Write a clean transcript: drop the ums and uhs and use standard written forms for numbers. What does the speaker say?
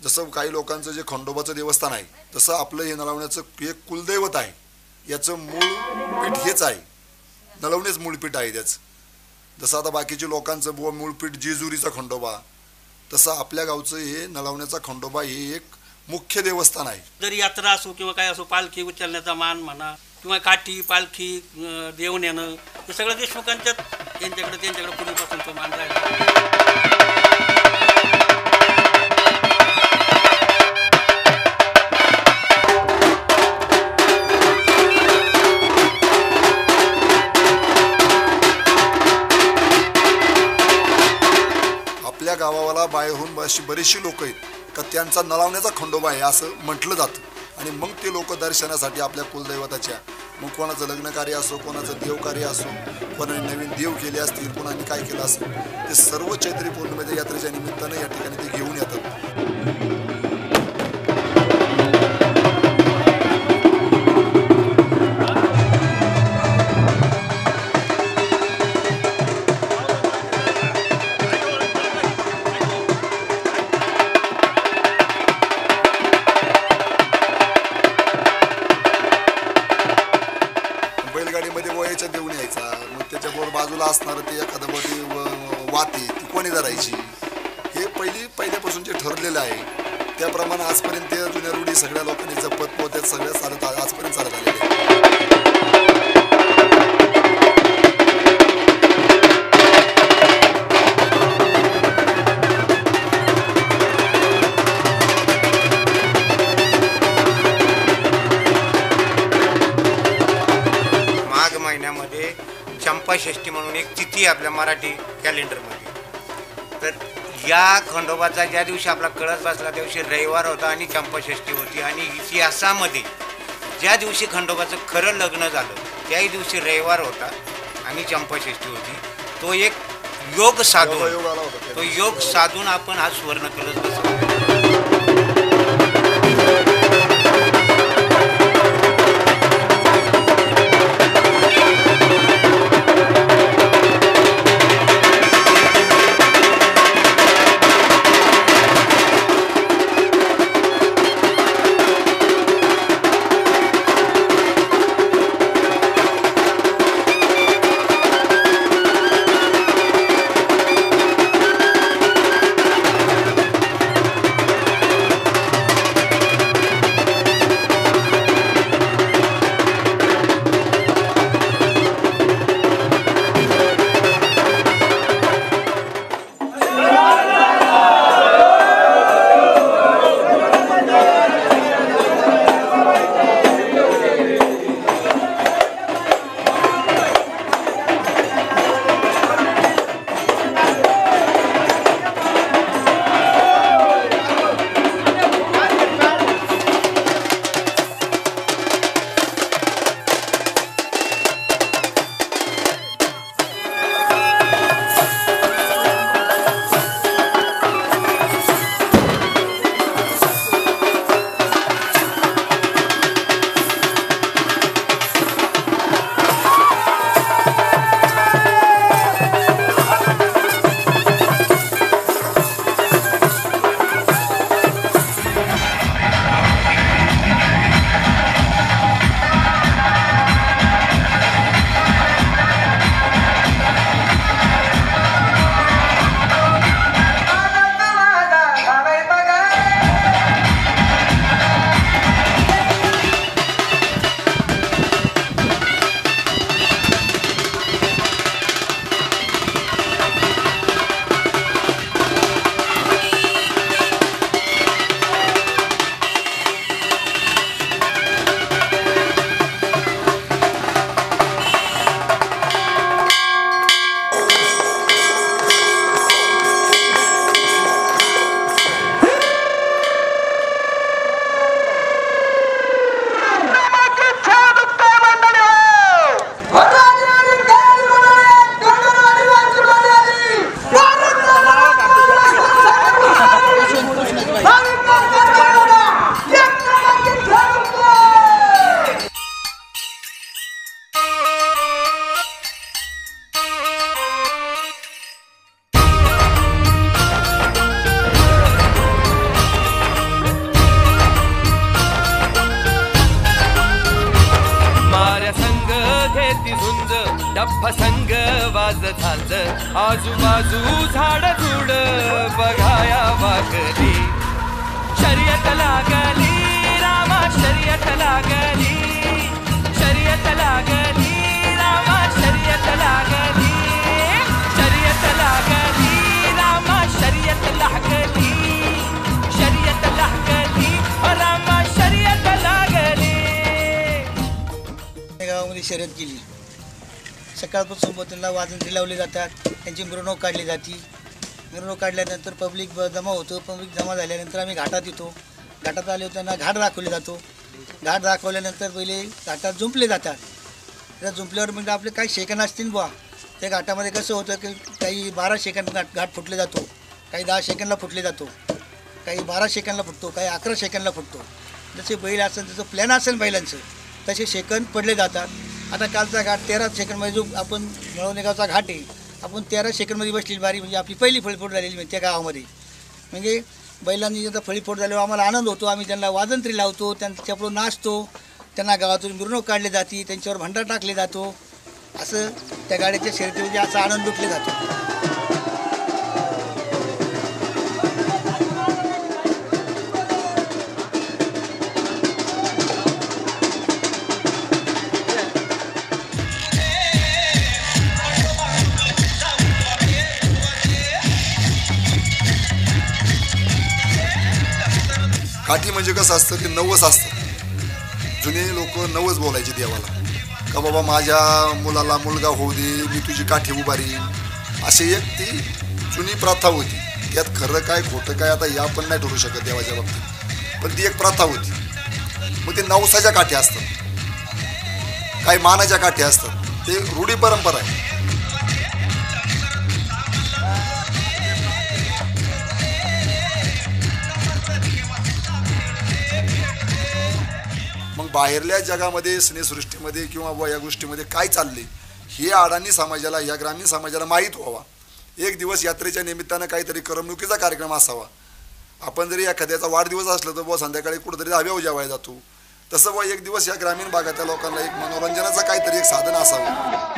जसं काही लोकांचं जे खंडोबाचं देवस्थान आहे तसं आपलं हे नळवण्याचं एक कुलदैवत आहे. याचं मूळ पीठ हेच आहे, नळवणेच मूळपीठ आहे त्याचं. जसं आता बाकीच्या लोकांचं मूळपीठ जेजुरीचा खंडोबा, तसं आपल्या गावचं हे नळवण्याचा खंडोबा हे एक मुख्य देवस्थान आहे. जरी यात्रा असो किंवा काय असो, पालखी उचलण्याचा मान म्हणा किंवा काठी पालखी देऊन येणं, हे सगळं देशमुखांच्याच त्यांच्याकडे पूर्वीपासून तो मान राहिला. आपल्या गावाला बाहेरून अशी बरीचशी लोक आहेत का त्यांचा नळवण्याचा खंडोबा आहे असं म्हटलं जातं. आणि मग ते लोक दर्शनासाठी आपल्या कुलदैवताच्या, मग कोणाचं लग्न कार्य असो, कोणाचं देवकार्य असो, कोणाने नवीन देव केले असतील, कोणाने काय केलं असेल, ते सर्व चैत्री पौर्णिमेच्या यात्रेच्या निमित्तानं या ठिकाणी ते घेऊन येतात. बैलगाडीमध्ये वयाच्या देऊन यायचा, मग त्याच्याबरोबर बाजूला असणारं ते एखादं मध्ये वाती ती कोणी धरायची, हे पहिल्यापासून जे ठरलेलं आहे त्याप्रमाणे आजपर्यंत त्या जुन्या रूढी सगळ्या लोकांनी जपत पोहत्यात सगळ्या चालत आजपर्यंत चालत आलेले आहे. महिन्यामध्ये चंपाषष्ठी म्हणून एक तिथी आपल्या मराठी कॅलेंडरमध्ये. तर या खंडोबाचा ज्या दिवशी आपला कळस बसला त्या दिवशी रविवार होता आणि चंपाषष्ठी होती. आणि इतिहासामध्ये ज्या दिवशी खंडोबाचं खरं लग्न झालं त्याही दिवशी रविवार होता आणि चंपाषष्ठी होती. तो एक योग साधून आपण हा सुवर्ण कळस बसवला. झुंज डप्प संग वाज झांज आजूबाजू झाड झुड बघाया वागली शर्यत लागली रामा शर्यत लागली शर्यत लागली रामा शर्यत लागली शर्यत लागली रामा शर्यत लागली शर्यत लागली रामा शर्यत लागली. गावामध्ये शर्यत केली. सकाळपासून त्यांना वाजंत्री लावली जातात, त्यांची मिरवणूक काढली जाते. मिरवणूक काढल्यानंतर पब्लिक जमा होतं. पब्लिक जमा झाल्यानंतर आम्ही घाटात येतो. घाटात आले त्यांना घाट दाखवले जातो. घाट दाखवल्यानंतर पहिले घाटात जुंपले जातात. त्या जुंपल्यावर म्हणजे आपले काही सेकंद असतील बुवा. त्या घाटामध्ये कसं होतं की काही 12 सेकंद घाट फुटले जातो, काही 10 सेकंदला फुटले जातो, काही 12 सेकंदला फुटतो, काही 11 सेकंदला फुटतो. जसे बैल असेल त्याचं प्लॅन असेल बैलांचं तसे सेकंद पडले जातात. आता कालचा घाट 13 सेकंदमध्ये जो आपण नळवणे गावचा घाट आहे, आपण 13 सेकंदमध्ये बसलेली बारी म्हणजे आपली पहिली फळीफोड झालेली म्हणजे त्या गावामध्ये. म्हणजे बैलांनी जर फळीफोड झाल्यावर आम्हाला आनंद होतो. आम्ही त्यांना वाजंत्री लावतो, त्यांच्यापुढं नाचतो, त्यांना गावातून मिरवणूक काढली जाते, त्यांच्यावर भंडार टाकले जातो. असं त्या गाड्याच्या शर्यतीमध्ये असा आनंद लुटले जातो. काठी म्हणजे कसं असतं की नवस असतं. जुने लोक नवस बोलायचे देवाला का बाबा माझ्या मुलाला मुलगा होऊ दे, मी तुझी काठी उभारी. अशी एक ती जुनी प्रथा होती. त्यात खरं काय खोटं काय आता या पण नाही ठरू शकत देवाच्या बाबतीत, पण ती एक प्रथा होती. मग ते नवसाच्या काठी असतात, काही मानाच्या काठी असतात. ते रूढी परंपरा आहे. मग बाहेरल्या जगामध्ये स्नेहसृष्टीमध्ये किंवा या गोष्टीमध्ये काय चालले हे अडाणी समाजाला, या ग्रामीण समाजाला माहीत व्हावा. एक दिवस यात्रेच्या निमित्तानं काहीतरी करमणुकीचा कार्यक्रम असावा. आपण जरी एखाद्याचा वाढदिवस असला तर बुवा संध्याकाळी कुठंतरी धाब्यावर जेवायला जातो, तसं बुवा एक दिवस या ग्रामीण भागातल्या लोकांना एक मनोरंजनाचं काहीतरी एक साधन असावं.